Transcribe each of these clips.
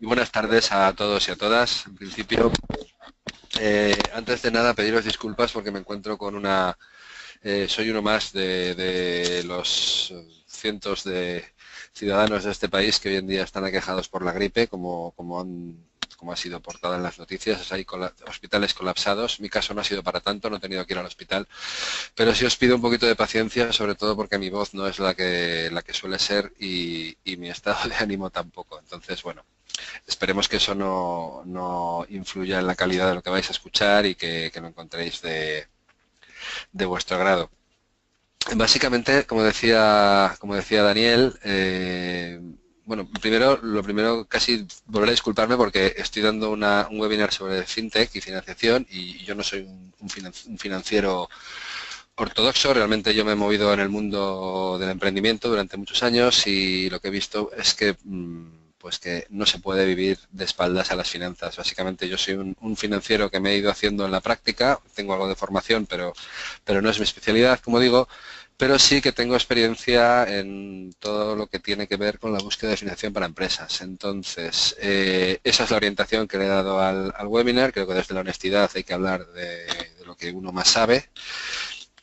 Y buenas tardes a todos y a todas. En principio, antes de nada, pediros disculpas porque me encuentro con soy uno más de los cientos de ciudadanos de este país que hoy en día están aquejados por la gripe, como ha sido portada en las noticias. Hay hospitales colapsados. Mi caso no ha sido para tanto, no he tenido que ir al hospital, pero sí os pido un poquito de paciencia, sobre todo porque mi voz no es la que suele ser y mi estado de ánimo tampoco. Entonces, bueno, esperemos que eso no influya en la calidad de lo que vais a escuchar y que lo encontréis de vuestro agrado. Básicamente, como decía Daniel, bueno, lo primero casi volveré a disculparme porque estoy dando un webinar sobre fintech y financiación y yo no soy un financiero ortodoxo. Realmente yo me he movido en el mundo del emprendimiento durante muchos años y lo que he visto es que pues que no se puede vivir de espaldas a las finanzas. Básicamente yo soy un financiero que me he ido haciendo en la práctica, tengo algo de formación, pero no es mi especialidad, como digo, pero sí que tengo experiencia en todo lo que tiene que ver con la búsqueda de financiación para empresas. Entonces, esa es la orientación que le he dado al webinar. Creo que desde la honestidad hay que hablar de lo que uno más sabe.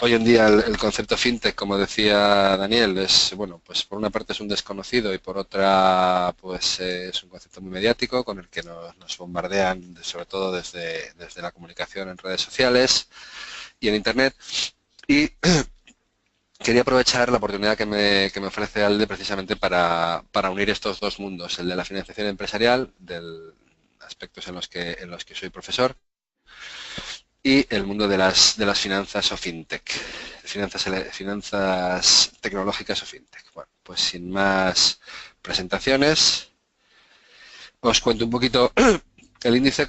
Hoy en día el concepto fintech, como decía Daniel, bueno, pues por una parte es un desconocido y por otra pues es un concepto muy mediático con el que nos bombardean sobre todo desde la comunicación en redes sociales y en Internet. Y quería aprovechar la oportunidad que me ofrece ALDE precisamente para unir estos dos mundos, el de la financiación empresarial, de aspectos en los que soy profesor, y el mundo de las finanzas o fintech, finanzas tecnológicas o fintech. Bueno, pues sin más presentaciones, os cuento un poquito. El índice,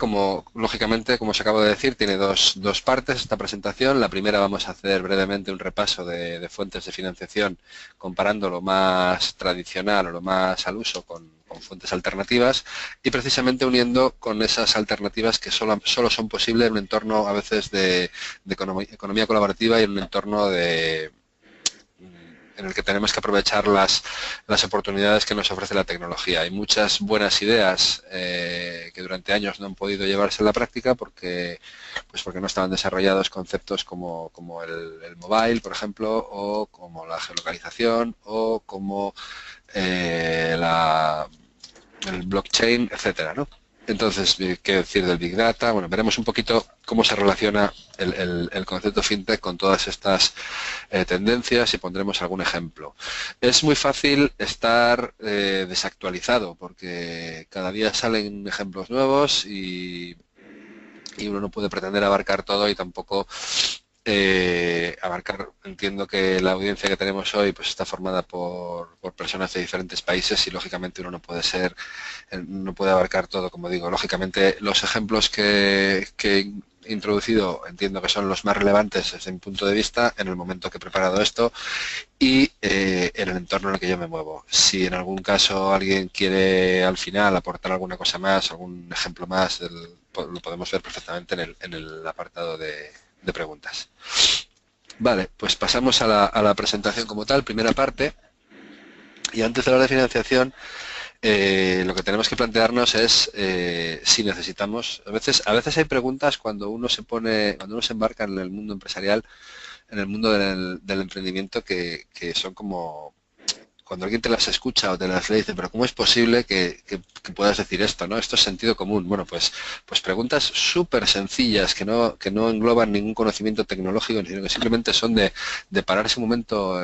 lógicamente, como os acabo de decir, tiene dos partes esta presentación. La primera vamos a hacer brevemente un repaso de fuentes de financiación comparando lo más tradicional o lo más al uso con fuentes alternativas y precisamente uniendo con esas alternativas que solo son posibles en un entorno a veces de economía colaborativa y en un entorno en el que tenemos que aprovechar las oportunidades que nos ofrece la tecnología. Hay muchas buenas ideas que durante años no han podido llevarse a la práctica porque no estaban desarrollados conceptos como el mobile, por ejemplo, o como la geolocalización, o como el blockchain, etcétera, ¿no? Entonces, ¿qué decir del Big Data? Bueno, veremos un poquito cómo se relaciona el concepto fintech con todas estas tendencias y pondremos algún ejemplo. Es muy fácil estar desactualizado porque cada día salen ejemplos nuevos y uno no puede pretender abarcar todo y tampoco entiendo que la audiencia que tenemos hoy pues está formada por personas de diferentes países y lógicamente uno no puede abarcar todo, como digo. Lógicamente los ejemplos que he introducido entiendo que son los más relevantes desde mi punto de vista en el momento que he preparado esto y en el entorno en el que yo me muevo. Si en algún caso alguien quiere al final aportar alguna cosa más, algún ejemplo más, lo podemos ver perfectamente en el apartado de preguntas. Vale, pues pasamos a la presentación como tal, primera parte. Y antes de hablar de financiación, lo que tenemos que plantearnos es si necesitamos. A veces hay preguntas cuando uno se embarca en el mundo empresarial, en el mundo del emprendimiento, que son como cuando alguien te las escucha o te las lee, dice, pero ¿cómo es posible que puedas decir esto? ¿No? Esto es sentido común. Bueno, pues preguntas súper sencillas que no engloban ningún conocimiento tecnológico, sino que simplemente son de pararse un momento,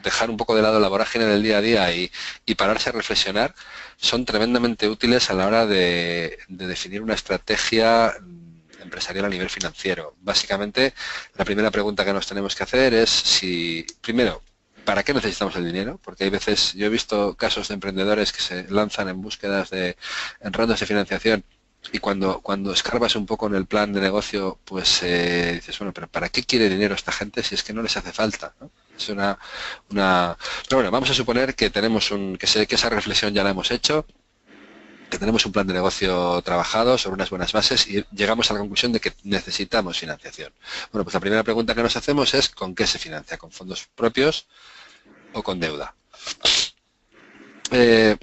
dejar un poco de lado la vorágine del día a día y pararse a reflexionar, son tremendamente útiles a la hora de definir una estrategia empresarial a nivel financiero. Básicamente, la primera pregunta que nos tenemos que hacer es primero, ¿para qué necesitamos el dinero? Porque hay veces, yo he visto casos de emprendedores que se lanzan en búsquedas en rondas de financiación y cuando escarbas un poco en el plan de negocio, pues dices, bueno, pero ¿para qué quiere dinero esta gente si es que no les hace falta, ¿no? Es Pero bueno, vamos a suponer que que esa reflexión ya la hemos hecho, que tenemos un plan de negocio trabajado sobre unas buenas bases y llegamos a la conclusión de que necesitamos financiación. Bueno, pues la primera pregunta que nos hacemos es ¿con qué se financia? ¿Con fondos propios o con deuda? Eh,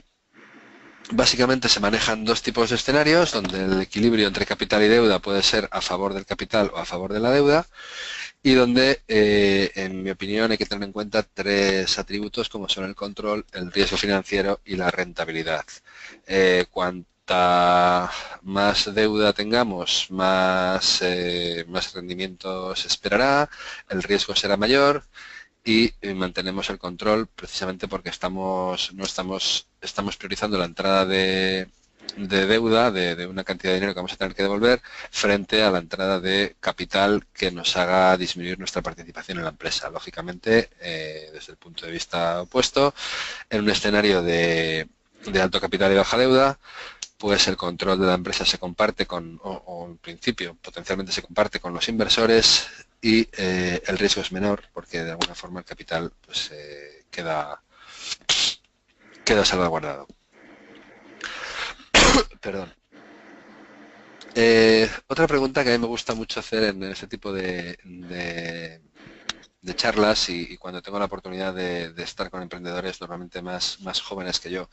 Básicamente se manejan dos tipos de escenarios, donde el equilibrio entre capital y deuda puede ser a favor del capital o a favor de la deuda, y donde, en mi opinión, hay que tener en cuenta tres atributos como son el control, el riesgo financiero y la rentabilidad. Cuanta más deuda tengamos, más rendimiento se esperará, el riesgo será mayor y mantenemos el control precisamente porque estamos priorizando la entrada de deuda, de una cantidad de dinero que vamos a tener que devolver, frente a la entrada de capital que nos haga disminuir nuestra participación en la empresa. Lógicamente, desde el punto de vista opuesto, en un escenario de alto capital y baja deuda, pues el control de la empresa se comparte o en principio potencialmente se comparte con los inversores y el riesgo es menor porque de alguna forma el capital pues queda salvaguardado. Perdón. Otra pregunta que a mí me gusta mucho hacer en este tipo de charlas y cuando tengo la oportunidad de estar con emprendedores normalmente más jóvenes que yo.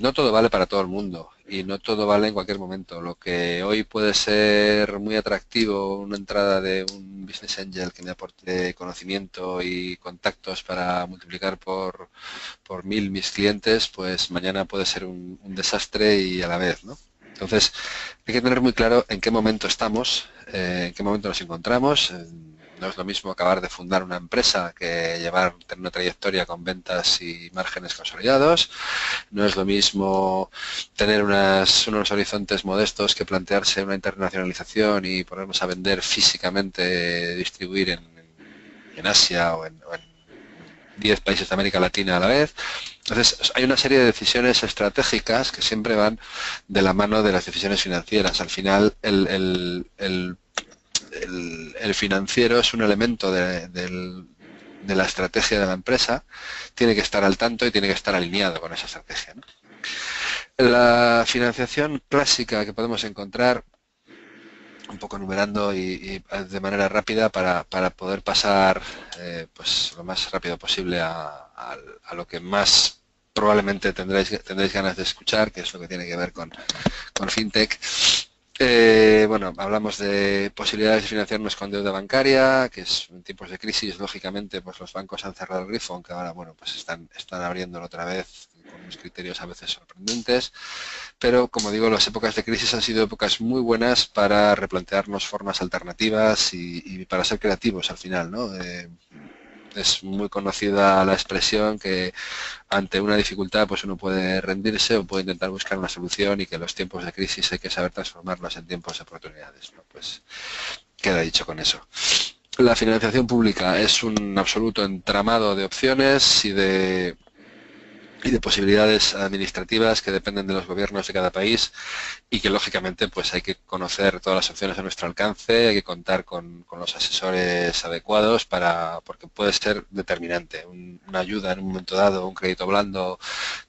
No todo vale para todo el mundo y no todo vale en cualquier momento. Lo que hoy puede ser muy atractivo, una entrada de un business angel que me aporte conocimiento y contactos para multiplicar por 1000 mis clientes, pues mañana puede ser un desastre y a la vez, ¿no? Entonces, hay que tener muy claro en qué momento estamos, en qué momento nos encontramos. No es lo mismo acabar de fundar una empresa que tener una trayectoria con ventas y márgenes consolidados. No es lo mismo tener unos horizontes modestos que plantearse una internacionalización y ponernos a vender físicamente, distribuir en Asia o en 10 países de América Latina a la vez. Entonces, hay una serie de decisiones estratégicas que siempre van de la mano de las decisiones financieras. Al final, el financiero es un elemento de la estrategia de la empresa, tiene que estar al tanto y tiene que estar alineado con esa estrategia, ¿no? La financiación clásica que podemos encontrar, un poco enumerando y de manera rápida para poder pasar pues lo más rápido posible a lo que más probablemente tendréis ganas de escuchar, que es lo que tiene que ver con FinTech. Bueno, hablamos de posibilidades de financiarnos con deuda bancaria, que es en tiempos de crisis, lógicamente, pues los bancos han cerrado el grifo, aunque ahora, bueno, pues están abriéndolo otra vez con unos criterios a veces sorprendentes. Pero, como digo, las épocas de crisis han sido épocas muy buenas para replantearnos formas alternativas y para ser creativos al final, ¿no? Es muy conocida la expresión que ante una dificultad pues uno puede rendirse o puede intentar buscar una solución y que los tiempos de crisis hay que saber transformarlos en tiempos de oportunidades, ¿no? Pues queda dicho con eso. La financiación pública es un absoluto entramado de opciones y de posibilidades administrativas que dependen de los gobiernos de cada país y que lógicamente pues hay que conocer todas las opciones a nuestro alcance, hay que contar con los asesores adecuados porque puede ser determinante. Una ayuda en un momento dado, un crédito blando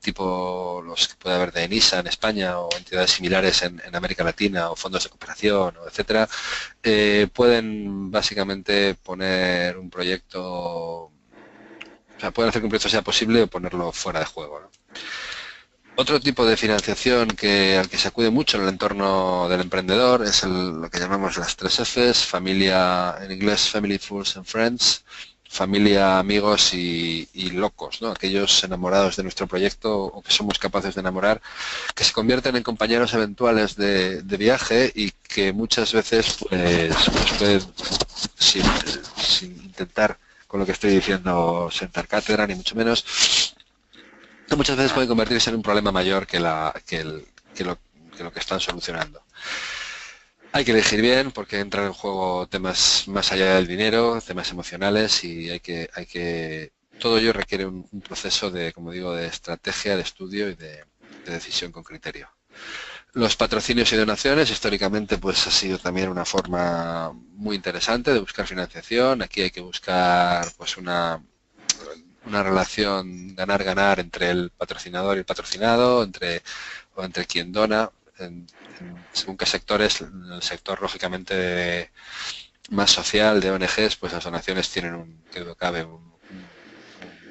tipo los que puede haber de ENISA en España o entidades similares en América Latina o fondos de cooperación, etcétera, pueden básicamente poner un proyecto. O sea, pueden hacer que un proyecto sea posible o ponerlo fuera de juego, ¿no? Otro tipo de financiación al que se acude mucho en el entorno del emprendedor es lo que llamamos las 3 Fs, familia, en inglés Family, Fools and Friends, familia, amigos y locos, ¿no? Aquellos enamorados de nuestro proyecto o que somos capaces de enamorar, que se convierten en compañeros eventuales de viaje y que muchas veces pues pueden, sin intentar con lo que estoy diciendo sentar cátedra, ni mucho menos, muchas veces puede convertirse en un problema mayor que lo que están solucionando. Hay que elegir bien porque entran en juego temas más allá del dinero, temas emocionales y todo ello requiere un proceso de, como digo, de estrategia, de estudio y de decisión con criterio. Los patrocinios y donaciones históricamente pues ha sido también una forma muy interesante de buscar financiación. Aquí hay que buscar pues una relación ganar-ganar entre el patrocinador y el patrocinado, entre quien dona, según qué sectores. En el sector lógicamente más social de ONGs, pues las donaciones tienen un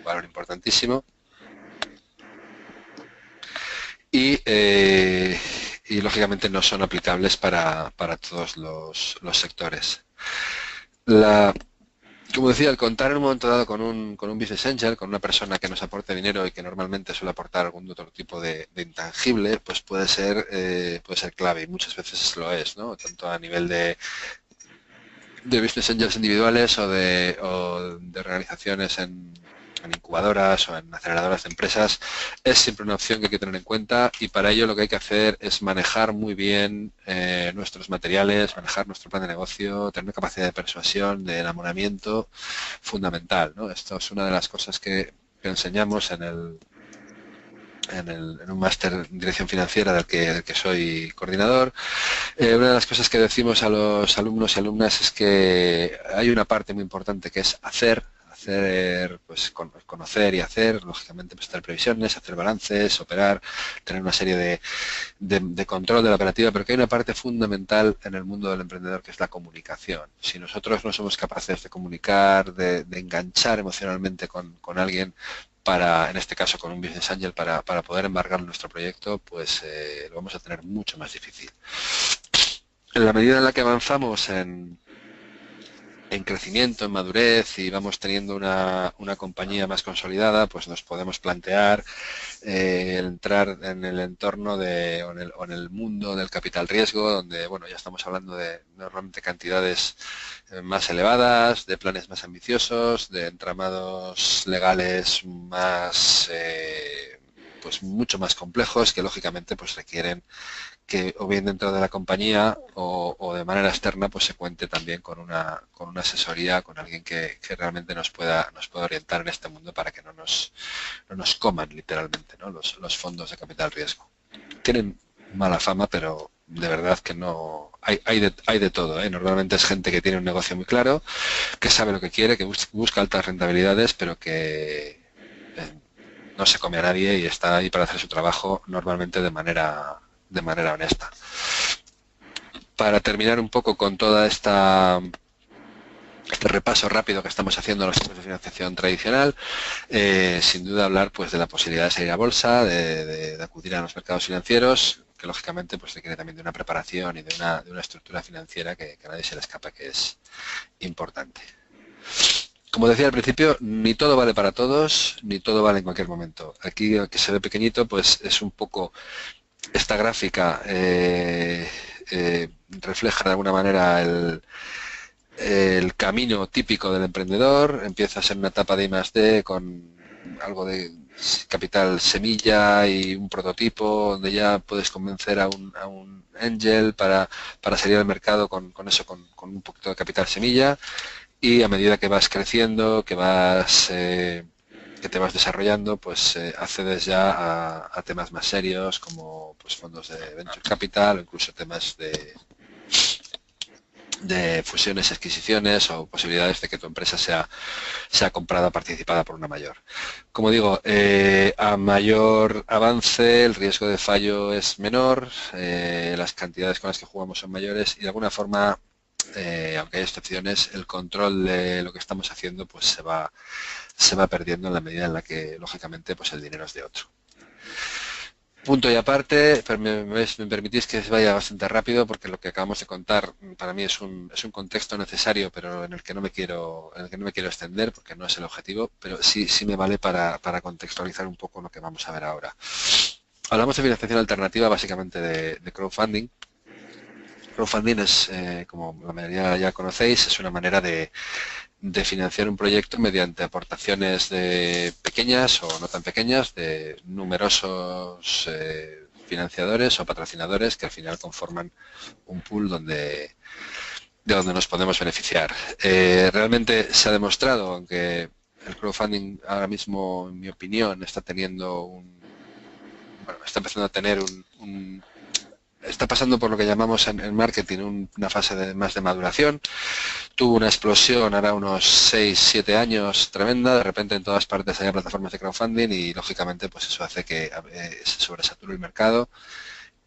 valor importantísimo. y lógicamente no son aplicables para todos los sectores. Como decía, el contar en un momento dado con un business angel, con una persona que nos aporte dinero y que normalmente suele aportar algún otro tipo de intangible, pues puede ser clave y muchas veces lo es, ¿no? Tanto a nivel de business angels individuales o de organizaciones en incubadoras o en aceleradoras de empresas, es siempre una opción que hay que tener en cuenta y para ello lo que hay que hacer es manejar muy bien nuestros materiales, manejar nuestro plan de negocio, tener una capacidad de persuasión, de enamoramiento fundamental, ¿no? Esto es una de las cosas que enseñamos en un máster en dirección financiera del que soy coordinador. Una de las cosas que decimos a los alumnos y alumnas es que hay una parte muy importante que es hacer, pues conocer y hacer, lógicamente pues hacer previsiones, hacer balances, operar, tener una serie de control de la operativa, pero que hay una parte fundamental en el mundo del emprendedor que es la comunicación. Si nosotros no somos capaces de comunicar, de enganchar emocionalmente con alguien, en este caso con un business angel, para poder embargar nuestro proyecto, pues lo vamos a tener mucho más difícil. En la medida en la que avanzamos en crecimiento, en madurez y vamos teniendo una compañía más consolidada, pues nos podemos plantear entrar en el entorno o en el mundo del capital riesgo, donde bueno, ya estamos hablando de normalmente cantidades más elevadas, de planes más ambiciosos, de entramados legales más pues mucho más complejos que lógicamente pues requieren que o bien dentro de la compañía o de manera externa pues se cuente también con una asesoría, con alguien que realmente nos pueda orientar en este mundo para que no nos coman literalmente, ¿no? los fondos de capital riesgo. Tienen mala fama, pero de verdad que no hay de todo, ¿eh? Normalmente es gente que tiene un negocio muy claro, que sabe lo que quiere, que busca altas rentabilidades, pero que no se come a nadie y está ahí para hacer su trabajo normalmente de manera honesta. Para terminar un poco con toda este repaso rápido que estamos haciendo a los tipos de financiación tradicional, sin duda hablar pues de la posibilidad de salir a bolsa, de acudir a los mercados financieros, que lógicamente pues requiere también de una preparación y de una estructura financiera que a nadie se le escapa, que es importante. Como decía al principio, ni todo vale para todos, ni todo vale en cualquier momento. Aquí, que se ve pequeñito, pues es un poco esta gráfica refleja de alguna manera el camino típico del emprendedor. Empieza a ser una etapa de I+D con algo de capital semilla y un prototipo donde ya puedes convencer a un angel para salir al mercado con un poquito de capital semilla, y a medida que vas creciendo, que te vas desarrollando, pues accedes ya a temas más serios como pues, fondos de venture capital o incluso temas de fusiones, adquisiciones o posibilidades de que tu empresa sea comprada, participada por una mayor. Como digo, a mayor avance el riesgo de fallo es menor, las cantidades con las que jugamos son mayores y de alguna forma, aunque hay excepciones, el control de lo que estamos haciendo pues se va perdiendo en la medida en la que lógicamente pues el dinero es de otro. Punto y aparte, me permitís que vaya bastante rápido porque lo que acabamos de contar para mí es un contexto necesario, pero en el que no me quiero extender porque no es el objetivo, pero sí me vale para contextualizar un poco lo que vamos a ver ahora. Hablamos de financiación alternativa, básicamente de crowdfunding. Crowdfunding es, como la mayoría ya conocéis, es una manera de financiar un proyecto mediante aportaciones pequeñas o no tan pequeñas de numerosos financiadores o patrocinadores que al final conforman un pool de donde nos podemos beneficiar. Realmente se ha demostrado, aunque el crowdfunding ahora mismo, en mi opinión, está empezando a tener está pasando por lo que llamamos en marketing una fase más de maduración. Tuvo una explosión ahora unos 6-7 años tremenda, de repente en todas partes hay plataformas de crowdfunding y lógicamente pues eso hace que se sobresature el mercado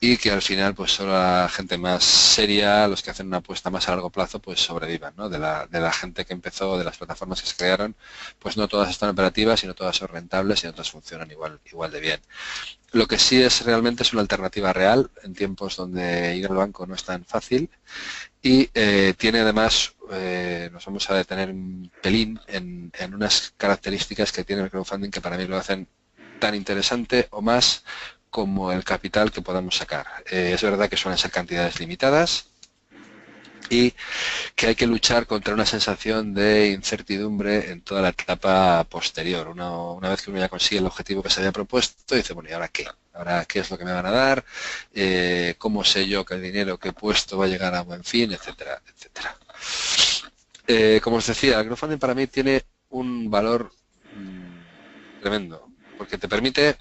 y que al final pues solo la gente más seria, los que hacen una apuesta más a largo plazo, pues sobrevivan, ¿no? De la gente que empezó, de las plataformas que se crearon, pues no todas están operativas y no todas son rentables y no todas funcionan igual de bien. Lo que sí es realmente es una alternativa real en tiempos donde ir al banco no es tan fácil y tiene además, nos vamos a detener un pelín en unas características que tiene el crowdfunding que para mí lo hacen tan interesante o más como el capital que podamos sacar. Es verdad que suelen ser cantidades limitadas y que hay que luchar contra una sensación de incertidumbre en toda la etapa posterior. Una vez que uno ya consigue el objetivo que se había propuesto, dice, bueno, ¿y ahora qué? ¿Ahora qué es lo que me van a dar? ¿Cómo sé yo que el dinero que he puesto va a llegar a buen fin? Etcétera, etcétera. Como os decía, el crowdfunding para mí tiene un valor tremendo, porque te permite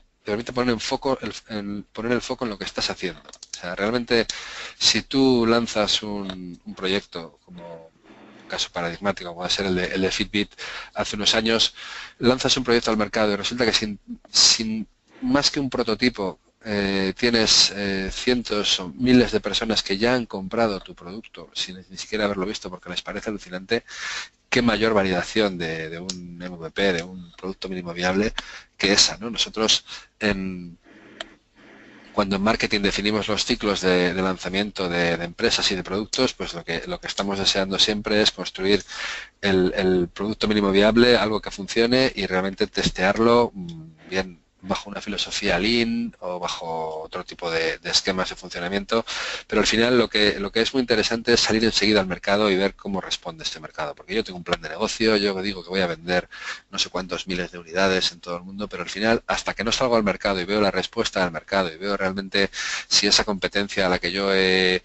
poner poner el foco en lo que estás haciendo. O sea, realmente, si tú lanzas un proyecto, como un caso paradigmático, como va a ser el de Fitbit, hace unos años, lanzas un proyecto al mercado y resulta que sin más que un prototipo, tienes cientos o miles de personas que ya han comprado tu producto sin ni siquiera haberlo visto porque les parece alucinante. Qué mayor variación de un MVP, de un producto mínimo viable, que esa, ¿no? Nosotros, cuando en marketing definimos los ciclos de lanzamiento de empresas y de productos, pues lo que estamos deseando siempre es construir el producto mínimo viable, algo que funcione y realmente testearlo bien bajo una filosofía lean o bajo otro tipo de esquemas de funcionamiento, pero al final lo que es muy interesante es salir enseguida al mercado y ver cómo responde este mercado, porque yo tengo un plan de negocio, yo digo que voy a vender no sé cuántos miles de unidades en todo el mundo, pero al final hasta que no salgo al mercado y veo la respuesta del mercado y veo realmente si esa competencia a la que yo he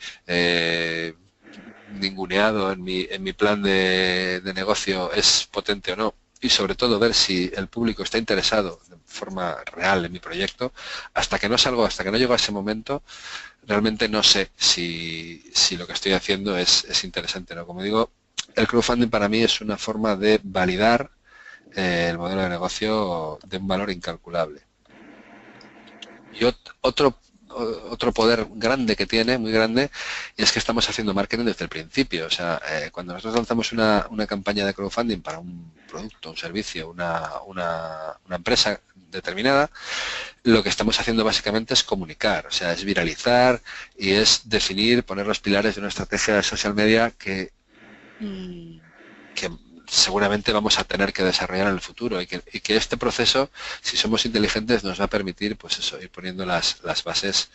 ninguneado en mi plan de negocio es potente o no, y sobre todo ver si el público está interesado de forma real en mi proyecto, hasta que no llego a ese momento, realmente no sé si lo que estoy haciendo es interesante, ¿no? Como digo, el crowdfunding para mí es una forma de validar el modelo de negocio de un valor incalculable. Y otro poder grande que tiene, muy grande, y es que estamos haciendo marketing desde el principio. O sea, cuando nosotros lanzamos una campaña de crowdfunding para un producto, un servicio, una empresa determinada, lo que estamos haciendo básicamente es comunicar, o sea, es viralizar y es definir, poner los pilares de una estrategia de social media que seguramente vamos a tener que desarrollar en el futuro y que este proceso, si somos inteligentes, nos va a permitir, pues eso, ir poniendo las bases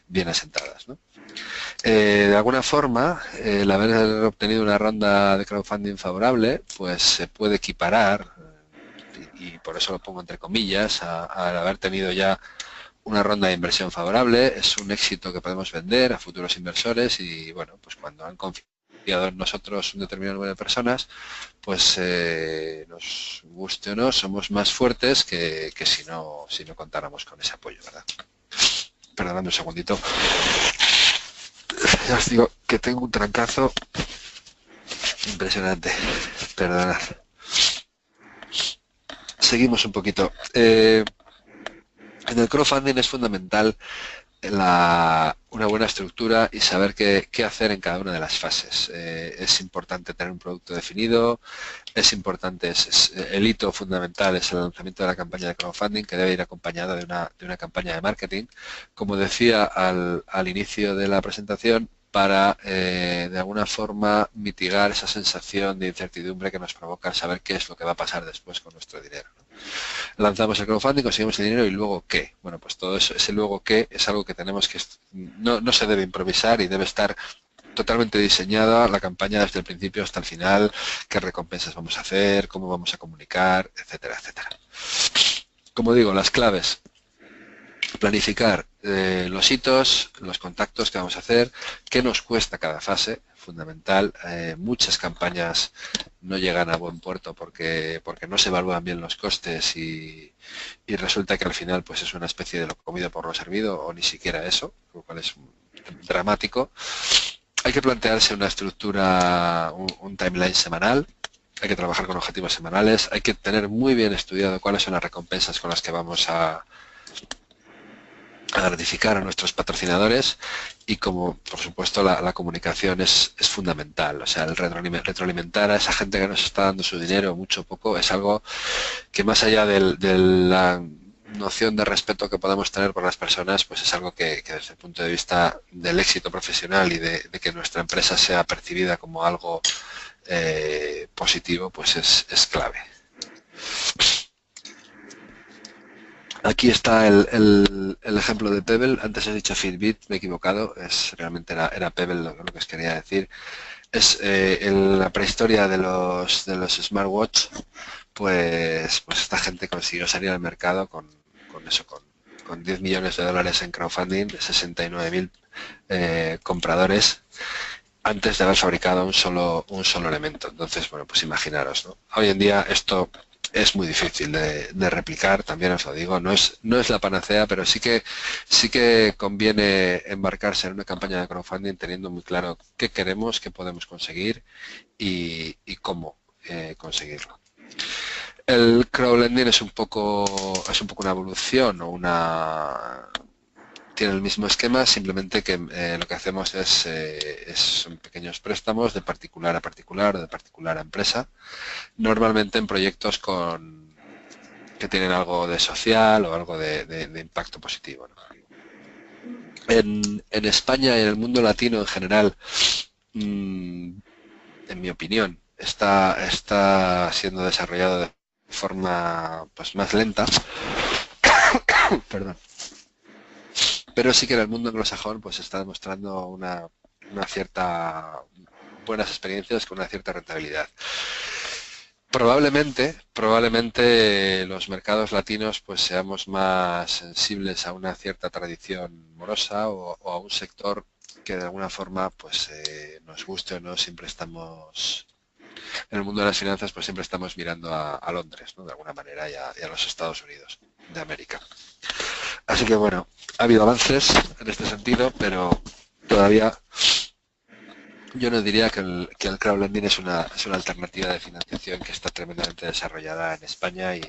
bien asentadas, ¿no? De alguna forma, el haber obtenido una ronda de crowdfunding favorable, pues se puede equiparar, y por eso lo pongo entre comillas, al haber tenido ya una ronda de inversión favorable. Es un éxito que podemos vender a futuros inversores y, bueno, pues cuando han confiado en nosotros un determinado número de personas, pues nos guste o no, somos más fuertes que si no contáramos con ese apoyo, ¿verdad? Perdonadme un segundito. Ya os digo que tengo un trancazo impresionante. Perdonad. Seguimos un poquito. En el crowdfunding es fundamental una buena estructura y saber qué hacer en cada una de las fases. Es importante tener un producto definido, es importante, el hito fundamental es el lanzamiento de la campaña de crowdfunding, que debe ir acompañada de una campaña de marketing. Como decía al inicio de la presentación, para de alguna forma mitigar esa sensación de incertidumbre que nos provoca saber qué es lo que va a pasar después con nuestro dinero, ¿no? Lanzamos el crowdfunding, conseguimos el dinero y luego qué. Bueno, pues todo eso, ese luego qué es algo que tenemos que no se debe improvisar y debe estar totalmente diseñada la campaña desde el principio hasta el final, qué recompensas vamos a hacer, cómo vamos a comunicar, etcétera, etcétera. Como digo, las claves: planificar los hitos, los contactos que vamos a hacer, qué nos cuesta cada fase, fundamental. Muchas campañas no llegan a buen puerto porque no se evalúan bien los costes y resulta que al final pues es una especie de lo comido por lo servido o ni siquiera eso, lo cual es dramático. Hay que plantearse una estructura, un timeline semanal. Hay que trabajar con objetivos semanales. Hay que tener muy bien estudiado cuáles son las recompensas con las que vamos a a gratificar a nuestros patrocinadores y como por supuesto la comunicación es fundamental, o sea, el retroalimentar a esa gente que nos está dando su dinero, mucho o poco, es algo que más allá de la noción de respeto que podamos tener por las personas, pues es algo que desde el punto de vista del éxito profesional y de que nuestra empresa sea percibida como algo positivo, pues es clave. Aquí está el ejemplo de Pebble. Antes he dicho Fitbit, me he equivocado. Realmente era Pebble lo que os quería decir. Es en la prehistoria de los smartwatch, pues esta gente consiguió salir al mercado con 10 millones de dólares en crowdfunding, 69.000 compradores, antes de haber fabricado un solo elemento. Entonces, bueno, pues imaginaros, ¿no? Hoy en día esto es muy difícil de replicar, también os lo digo, no es la panacea, pero sí que conviene embarcarse en una campaña de crowdfunding teniendo muy claro qué queremos, qué podemos conseguir y cómo conseguirlo. El crowdlending es un poco una evolución o tiene el mismo esquema, simplemente que lo que hacemos son pequeños préstamos de particular a particular o de particular a empresa, normalmente en proyectos que tienen algo de social o algo de impacto positivo, ¿no? En España y en el mundo latino en general, en mi opinión, está siendo desarrollado de forma pues más lenta. Perdón. Pero sí que en el mundo anglosajón pues está demostrando una cierta buenas experiencias con una cierta rentabilidad. Probablemente los mercados latinos pues seamos más sensibles a una cierta tradición morosa o a un sector que de alguna forma pues nos guste o no, siempre estamos en el mundo de las finanzas, pues siempre estamos mirando a Londres, ¿no? De alguna manera y a los Estados Unidos de América. Así que bueno, ha habido avances en este sentido, pero todavía yo no diría que el crowdlending es una alternativa de financiación que está tremendamente desarrollada en España y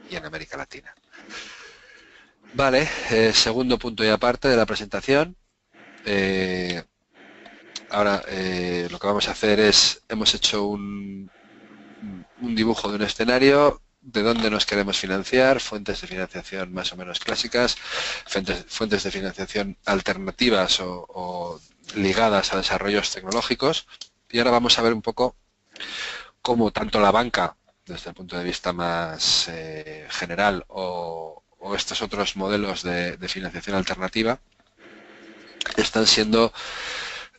en América Latina. Vale, segundo punto y aparte de la presentación. Ahora lo que vamos a hacer es, hemos hecho un dibujo de un escenario, de dónde nos queremos financiar, fuentes de financiación más o menos clásicas, fuentes de financiación alternativas o ligadas a desarrollos tecnológicos, y ahora vamos a ver un poco cómo tanto la banca, desde el punto de vista más general, o estos otros modelos de financiación alternativa, están siendo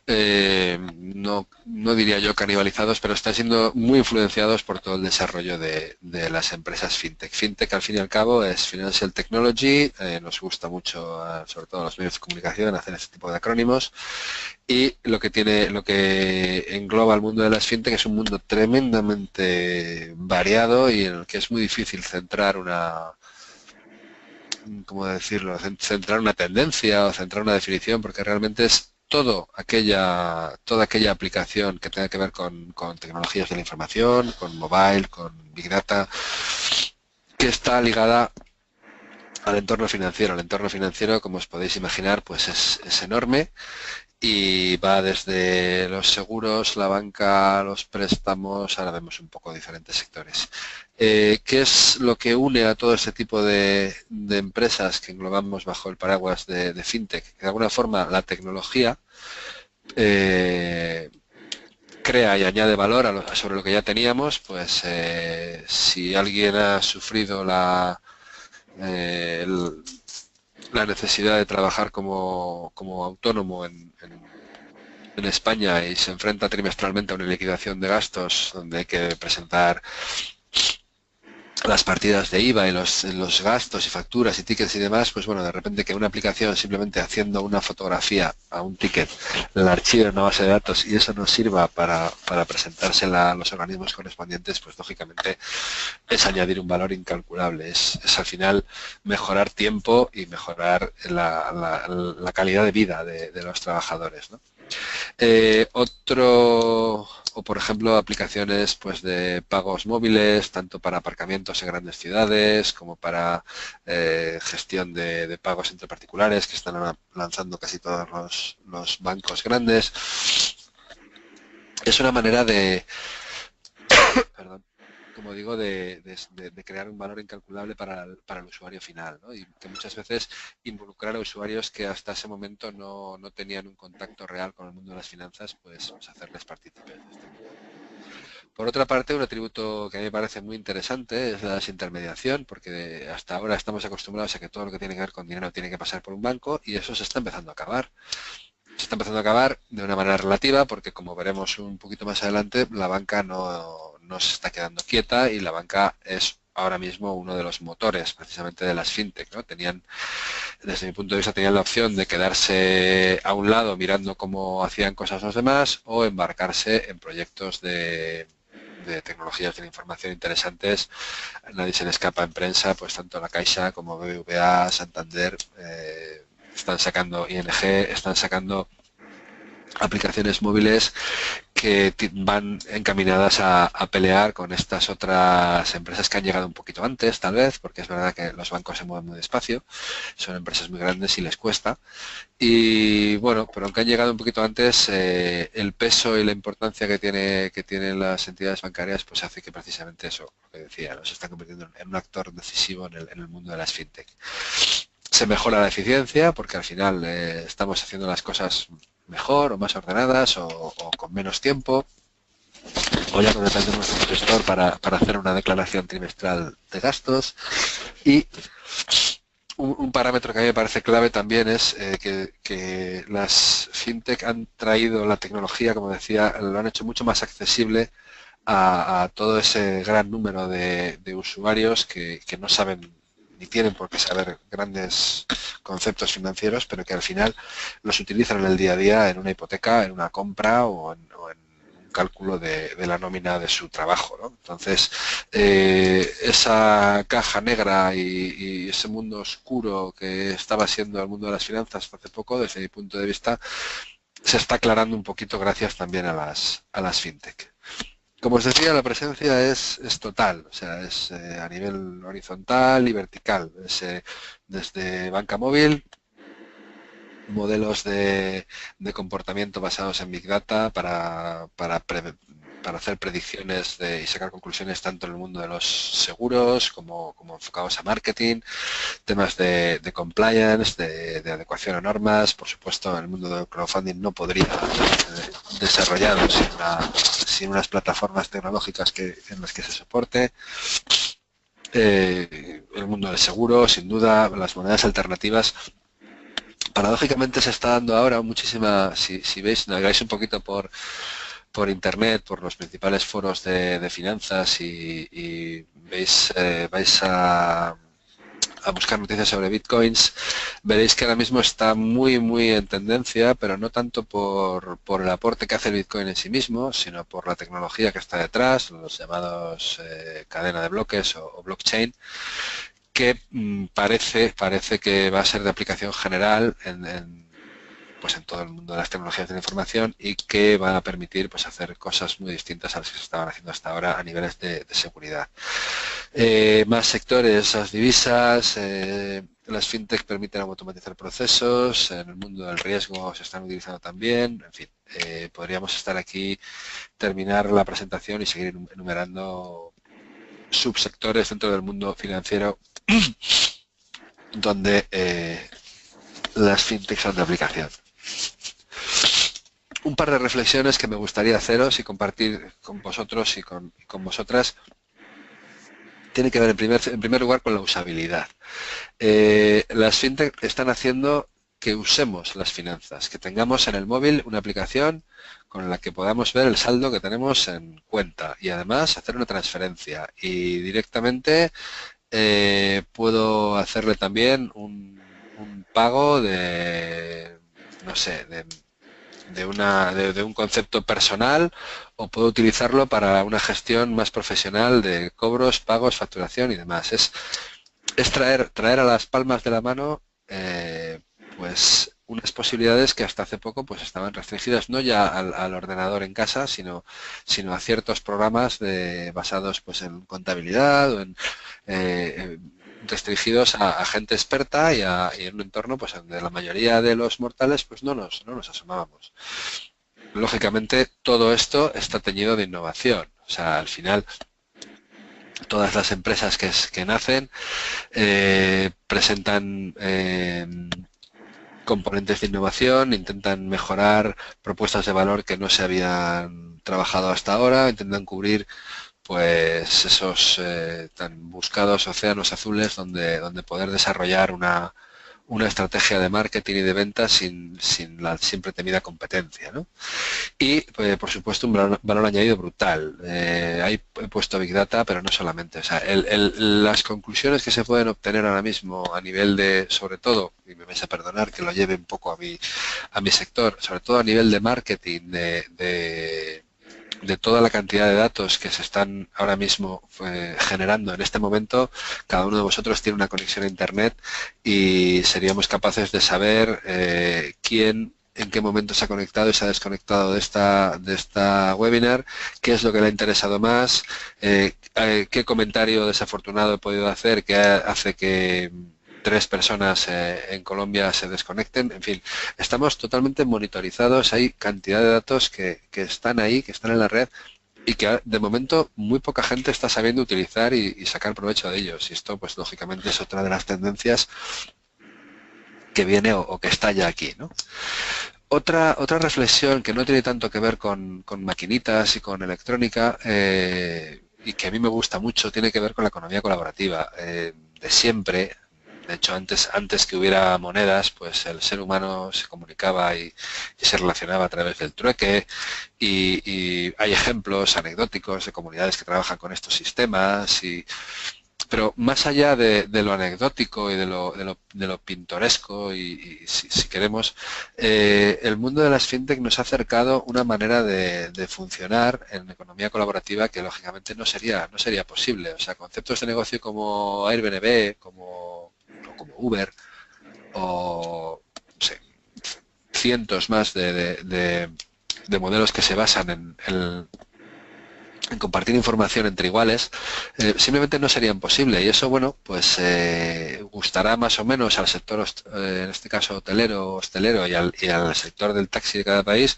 no diría yo canibalizados, pero están siendo muy influenciados por todo el desarrollo de las empresas fintech. Fintech, al fin y al cabo, es Financial Technology, nos gusta mucho, sobre todo a los medios de comunicación, hacer este tipo de acrónimos, y lo que engloba el mundo de las fintech es un mundo tremendamente variado y en el que es muy difícil centrar ¿cómo decirlo?, centrar una tendencia o centrar una definición, porque realmente es toda aquella aplicación que tenga que ver con tecnologías de la información, con mobile, con Big Data, que está ligada al entorno financiero. El entorno financiero, como os podéis imaginar, pues es enorme y va desde los seguros, la banca, los préstamos, ahora vemos un poco diferentes sectores. ¿Qué es lo que une a todo este tipo de empresas que englobamos bajo el paraguas de fintech? Que de alguna forma la tecnología crea y añade valor sobre lo que ya teníamos, pues si alguien ha sufrido la necesidad de trabajar como autónomo en España y se enfrenta trimestralmente a una liquidación de gastos donde hay que presentar las partidas de IVA y los gastos y facturas y tickets y demás, pues bueno, de repente que una aplicación simplemente haciendo una fotografía a un ticket la archive en una base de datos y eso nos sirva para presentársela a los organismos correspondientes, pues lógicamente es añadir un valor incalculable, es al final mejorar tiempo y mejorar la calidad de vida de los trabajadores, ¿no? o por ejemplo aplicaciones pues de pagos móviles, tanto para aparcamientos en grandes ciudades como para gestión de pagos entre particulares que están lanzando casi todos los bancos grandes. Es una manera de, perdón, como digo, de crear un valor incalculable para el usuario final, ¿no? Y que muchas veces involucrar a usuarios que hasta ese momento no tenían un contacto real con el mundo de las finanzas, pues hacerles partícipes de este mundo. Por otra parte, un atributo que a mí me parece muy interesante es la desintermediación, porque hasta ahora estamos acostumbrados a que todo lo que tiene que ver con dinero tiene que pasar por un banco y eso se está empezando a acabar. Se está empezando a acabar de una manera relativa porque, como veremos un poquito más adelante, la banca no se está quedando quieta y la banca es ahora mismo uno de los motores precisamente de las fintech, ¿no? Desde mi punto de vista, tenían la opción de quedarse a un lado mirando cómo hacían cosas los demás o embarcarse en proyectos de tecnologías de la información interesantes. Nadie se le escapa en prensa, pues tanto la Caixa como BBVA, Santander, están sacando ING, están sacando aplicaciones móviles que van encaminadas a pelear con estas otras empresas que han llegado un poquito antes, tal vez, porque es verdad que los bancos se mueven muy despacio, son empresas muy grandes y les cuesta. Y bueno, pero aunque han llegado un poquito antes, el peso y la importancia que tienen las entidades bancarias, pues hace que precisamente eso, lo que decía, nos están convirtiendo en un actor decisivo en el mundo de las fintech. Se mejora la eficiencia porque al final estamos haciendo las cosas mejor o más ordenadas o con menos tiempo, o ya no dependemos de un gestor para hacer una declaración trimestral de gastos. Y un parámetro que a mí me parece clave también es que las fintech han traído la tecnología, como decía, lo han hecho mucho más accesible a todo ese gran número de usuarios que no saben ni tienen por qué saber grandes conceptos financieros, pero que al final los utilizan en el día a día en una hipoteca, en una compra o en un cálculo de la nómina de su trabajo, ¿no? Entonces, esa caja negra y ese mundo oscuro que estaba siendo el mundo de las finanzas hace poco, desde mi punto de vista, se está aclarando un poquito gracias también a las fintech. Como os decía, la presencia es total, o sea, es a nivel horizontal y vertical. Es, desde banca móvil, modelos de comportamiento basados en Big Data para hacer predicciones y sacar conclusiones tanto en el mundo de los seguros como enfocados a marketing, temas de compliance, de adecuación a normas. Por supuesto, en el mundo del crowdfunding no podría ser desarrollado sin unas plataformas tecnológicas en las que se soporte. El mundo del seguro, sin duda, las monedas alternativas. Paradójicamente se está dando ahora muchísima, si veis, navegáis un poquito por internet, por los principales foros de finanzas y veis, vais a buscar noticias sobre bitcoins, veréis que ahora mismo está muy en tendencia, pero no tanto por el aporte que hace el bitcoin en sí mismo, sino por la tecnología que está detrás, los llamados cadena de bloques o blockchain, que parece que va a ser de aplicación general pues en todo el mundo de las tecnologías de la información y que van a permitir pues hacer cosas muy distintas a las que se estaban haciendo hasta ahora a niveles de seguridad. Más sectores, las divisas, las fintech permiten automatizar procesos, en el mundo del riesgo se están utilizando también, en fin, podríamos estar aquí, terminar la presentación y seguir enumerando subsectores dentro del mundo financiero donde las fintech son de aplicación. Un par de reflexiones que me gustaría haceros y compartir con vosotros y con vosotras tiene que ver en primer lugar con la usabilidad. Las fintech están haciendo que usemos las finanzas, que tengamos en el móvil una aplicación con la que podamos ver el saldo que tenemos en cuenta y además hacer una transferencia y directamente puedo hacerle también un pago de, no sé, de un concepto personal o puedo utilizarlo para una gestión más profesional de cobros, pagos, facturación y demás. Es traer a las palmas de la mano pues unas posibilidades que hasta hace poco pues estaban restringidas no ya al ordenador en casa, sino a ciertos programas basados pues en contabilidad o restringidos a gente experta y en un entorno pues donde la mayoría de los mortales pues no nos asomábamos. Lógicamente todo esto está teñido de innovación. O sea, al final todas las empresas que nacen presentan componentes de innovación, intentan mejorar propuestas de valor que no se habían trabajado hasta ahora, intentan cubrir pues esos tan buscados océanos azules donde poder desarrollar una estrategia de marketing y de ventas sin la siempre temida competencia, ¿no? Y, por supuesto, un valor añadido brutal. Ahí he puesto Big Data, pero no solamente. O sea, las conclusiones que se pueden obtener ahora mismo a nivel de, sobre todo, y me vais a perdonar que lo lleve un poco a mi sector, sobre todo a nivel de marketing, de toda la cantidad de datos que se están ahora mismo generando en este momento, cada uno de vosotros tiene una conexión a Internet y seríamos capaces de saber quién en qué momento se ha conectado y se ha desconectado de esta webinar, qué es lo que le ha interesado más, qué comentario desafortunado he podido hacer que hace que 3 personas en Colombia se desconecten. En fin, estamos totalmente monitorizados, hay cantidad de datos que están ahí, que están en la red y que de momento muy poca gente está sabiendo utilizar y sacar provecho de ellos. Y esto, pues lógicamente, es otra de las tendencias que viene o que está ya aquí, ¿no? Otra reflexión que no tiene tanto que ver con maquinitas y con electrónica y que a mí me gusta mucho tiene que ver con la economía colaborativa. De siempre, de hecho antes que hubiera monedas, pues el ser humano se comunicaba y se relacionaba a través del trueque y hay ejemplos anecdóticos de comunidades que trabajan con estos sistemas pero más allá de lo anecdótico y de lo pintoresco y si queremos, el mundo de las fintech nos ha acercado una manera de funcionar en economía colaborativa que lógicamente no sería posible. O sea, conceptos de negocio como Airbnb, como Uber o no sé, cientos más de modelos que se basan en compartir información entre iguales, simplemente no serían posible y eso, bueno, pues gustará más o menos al sector, en este caso hostelero y al sector del taxi de cada país,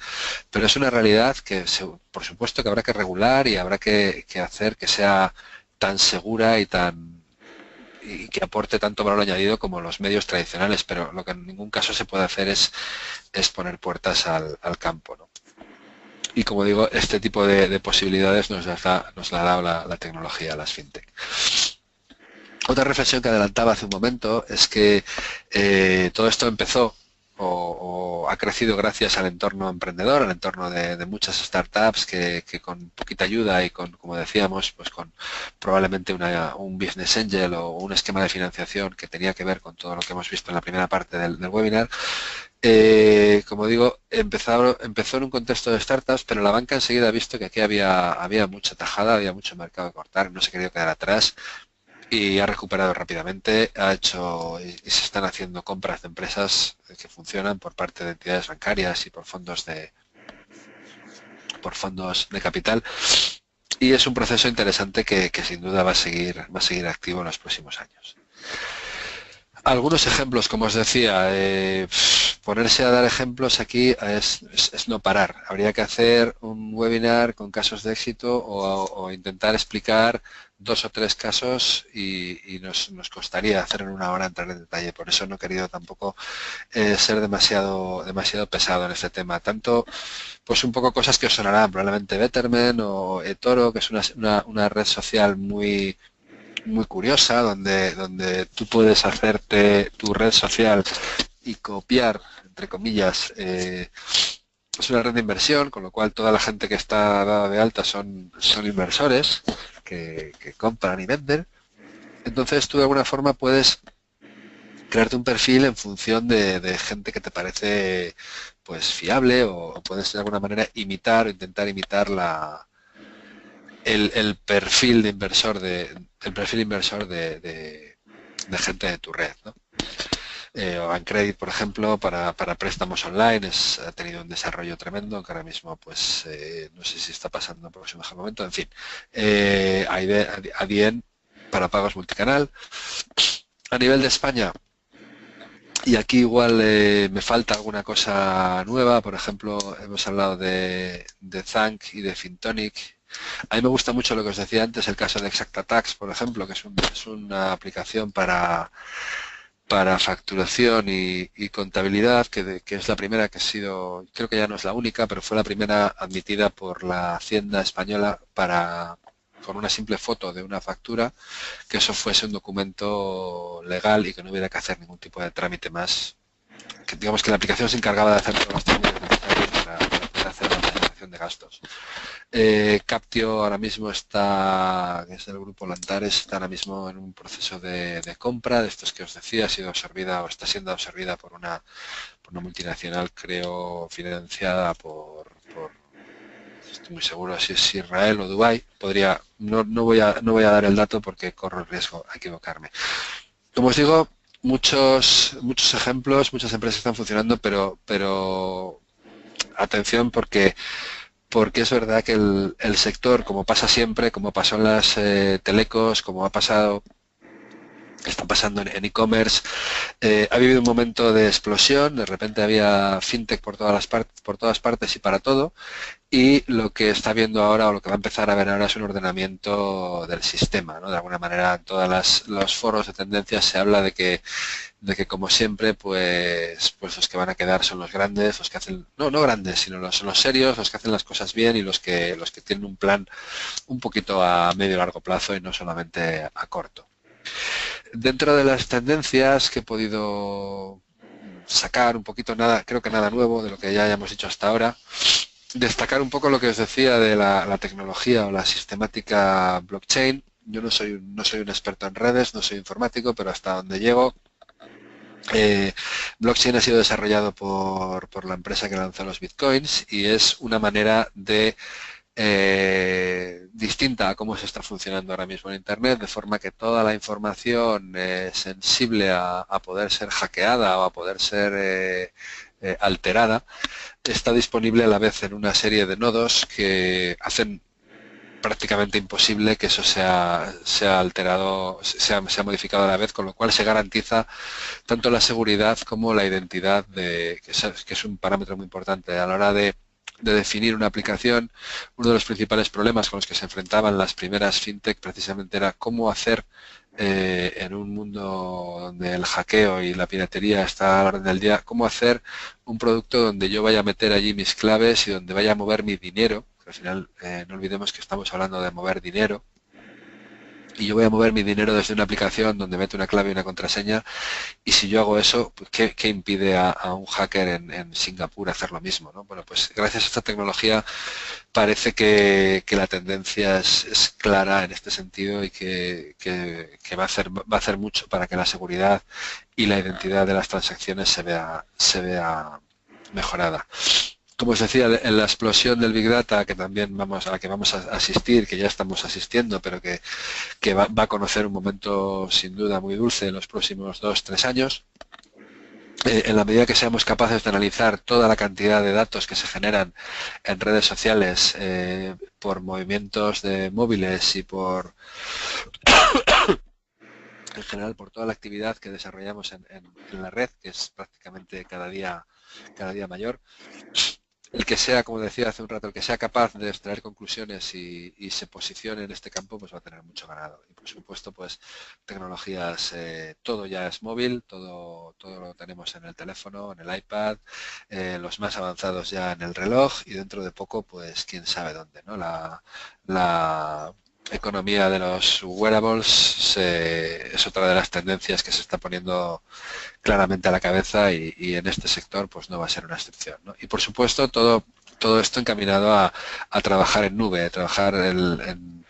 pero es una realidad que, por supuesto, que habrá que regular y habrá que hacer que sea tan segura y que aporte tanto valor añadido como los medios tradicionales, pero lo que en ningún caso se puede hacer es poner puertas al campo, ¿no? Y como digo, este tipo de posibilidades nos la ha dado la tecnología, las fintech. Otra reflexión que adelantaba hace un momento es que todo esto empezó o ha crecido gracias al entorno emprendedor, al entorno de muchas startups que con poquita ayuda y como decíamos, pues con probablemente un business angel o un esquema de financiación que tenía que ver con todo lo que hemos visto en la primera parte del webinar, como digo, empezó en un contexto de startups, pero la banca enseguida ha visto que aquí había mucha tajada, había mucho mercado que cortar, no se quería quedar atrás y ha recuperado rápidamente, ha hecho y se están haciendo compras de empresas que funcionan por parte de entidades bancarias y por fondos de capital y es un proceso interesante que sin duda va a seguir activo en los próximos años. Algunos ejemplos, como os decía, ponerse a dar ejemplos aquí es no parar. Habría que hacer un webinar con casos de éxito o intentar explicar 2 o 3 casos y nos costaría hacer en una hora entrar en detalle. Por eso no he querido tampoco ser demasiado pesado en este tema. Tanto, pues un poco cosas que os sonarán, probablemente Betterment o eToro, que es una red social muy curiosa donde tú puedes hacerte tu red social y copiar, entre comillas, es una red de inversión, con lo cual toda la gente que está dada de alta son inversores que compran y venden. Entonces tú de alguna forma puedes crearte un perfil en función de gente que te parece pues fiable o puedes de alguna manera imitar o intentar imitar el perfil inversor de gente de tu red, ¿no? o Bancredit, por ejemplo, para préstamos online, ha tenido un desarrollo tremendo, que ahora mismo pues no sé si está pasando por su mejor momento, en fin. Adyen para pagos multicanal. A nivel de España, y aquí igual me falta alguna cosa nueva, por ejemplo, hemos hablado de Zank y de Fintonic. A mí me gusta mucho lo que os decía antes, el caso de ExactAtax, por ejemplo, que es una aplicación para facturación y contabilidad, que es la primera que ha sido, creo que ya no es la única, pero fue la primera admitida por la Hacienda española para, con una simple foto de una factura, que eso fuese un documento legal y que no hubiera que hacer ningún tipo de trámite más. Que digamos que la aplicación se encargaba de hacer todos los trámites necesarios para poder hacer la presentación de gastos. Captio ahora mismo está, que es del grupo Lantares, está ahora mismo en un proceso de compra de estos que os decía, ha sido absorbida o está siendo absorbida por una multinacional, creo, financiada por estoy muy seguro si es Israel o Dubái. Podría, no voy a dar el dato porque corro el riesgo a equivocarme. Como os digo, muchos ejemplos, muchas empresas están funcionando, pero atención porque es verdad que el sector, como pasa siempre, como pasó en las telecos, como ha pasado, está pasando en e-commerce, ha vivido un momento de explosión, de repente había fintech por todas partes y para todo, y lo que está viendo ahora o lo que va a empezar a ver ahora es un ordenamiento del sistema, ¿no? De alguna manera en todos los foros de tendencias se habla de que como siempre pues los que van a quedar son los grandes, los que hacen, no grandes, sino son los serios, los que hacen las cosas bien y los que tienen un plan un poquito a medio y largo plazo y no solamente a corto. Dentro de las tendencias que he podido sacar un poquito, nada, creo que nada nuevo de lo que ya hayamos dicho hasta ahora, destacar un poco lo que os decía de la tecnología o la sistemática blockchain. Yo no soy un experto en redes, no soy informático, pero hasta donde llego, blockchain ha sido desarrollado por la empresa que lanzó los bitcoins y es una manera de distinta a cómo se está funcionando ahora mismo en Internet, de forma que toda la información sensible a poder ser hackeada o a poder ser alterada está disponible a la vez en una serie de nodos que hacen prácticamente imposible que eso sea alterado, sea modificado a la vez, con lo cual se garantiza tanto la seguridad como la identidad, que es un parámetro muy importante a la hora de definir una aplicación. Uno de los principales problemas con los que se enfrentaban las primeras fintech precisamente era cómo hacer en un mundo donde el hackeo y la piratería está a la orden del día, cómo hacer un producto donde yo vaya a meter allí mis claves y donde vaya a mover mi dinero. Al final no olvidemos que estamos hablando de mover dinero y yo voy a mover mi dinero desde una aplicación donde meto una clave y una contraseña, y si yo hago eso, pues, ¿qué impide a un hacker en Singapur hacer lo mismo, ¿no? Bueno, pues gracias a esta tecnología parece que la tendencia es clara en este sentido y que va a hacer mucho para que la seguridad y la identidad de las transacciones se vea mejorada. Como os decía, en la explosión del Big Data, que también a la que vamos a asistir, que ya estamos asistiendo, pero que va a conocer un momento sin duda muy dulce en los próximos 2-3 años, en la medida que seamos capaces de analizar toda la cantidad de datos que se generan en redes sociales por movimientos de móviles y en general por toda la actividad que desarrollamos en la red, que es prácticamente cada día mayor, el que sea, como decía hace un rato, el que sea capaz de extraer conclusiones y se posicione en este campo, pues va a tener mucho ganado. Y por supuesto, pues tecnologías, todo ya es móvil, todo lo tenemos en el teléfono, en el iPad, los más avanzados ya en el reloj y dentro de poco, pues quién sabe dónde, ¿no? La economía de los wearables es otra de las tendencias que se está poniendo claramente a la cabeza y en este sector pues no va a ser una excepción, ¿no? Y por supuesto todo esto encaminado a trabajar en nube, a trabajar en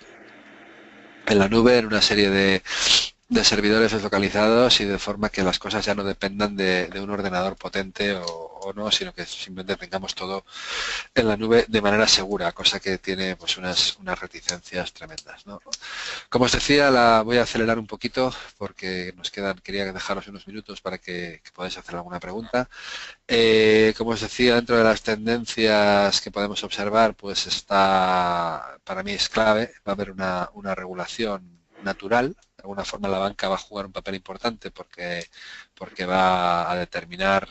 la nube en una serie de servidores deslocalizados y de forma que las cosas ya no dependan de un ordenador potente o o no, sino que simplemente tengamos todo en la nube de manera segura, cosa que tiene pues unas reticencias tremendas, ¿no? Como os decía, la voy a acelerar un poquito porque quería dejaros unos minutos para que podáis hacer alguna pregunta. Como os decía, dentro de las tendencias que podemos observar, pues para mí es clave, va a haber una regulación natural. De alguna forma la banca va a jugar un papel importante porque va a determinar,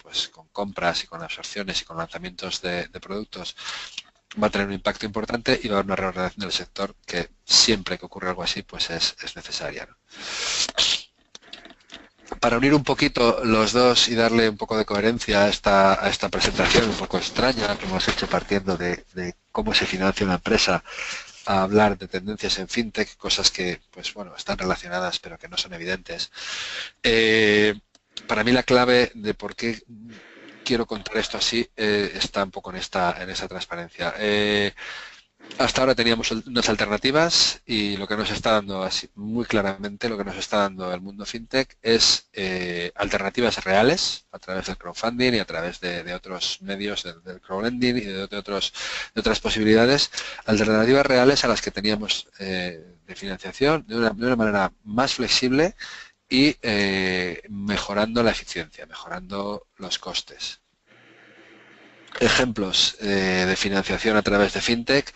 pues con compras y con absorciones y con lanzamientos de productos, va a tener un impacto importante y va a haber una reordenación del sector que siempre que ocurre algo así, pues es necesaria, ¿no? Para unir un poquito los dos y darle un poco de coherencia a esta presentación un poco extraña que hemos hecho partiendo de cómo se financia una empresa, a hablar de tendencias en fintech, cosas que pues bueno están relacionadas pero que no son evidentes. Para mí la clave de por qué quiero contar esto así está un poco en esa transparencia. Hasta ahora teníamos unas alternativas y lo que nos está dando así muy claramente, lo que nos está dando el mundo fintech es alternativas reales a través del crowdfunding y a través de otros medios del crowdlending y de otras posibilidades, alternativas reales a las que teníamos de financiación de una manera más flexible y mejorando la eficiencia, mejorando los costes. Ejemplos de financiación a través de fintech,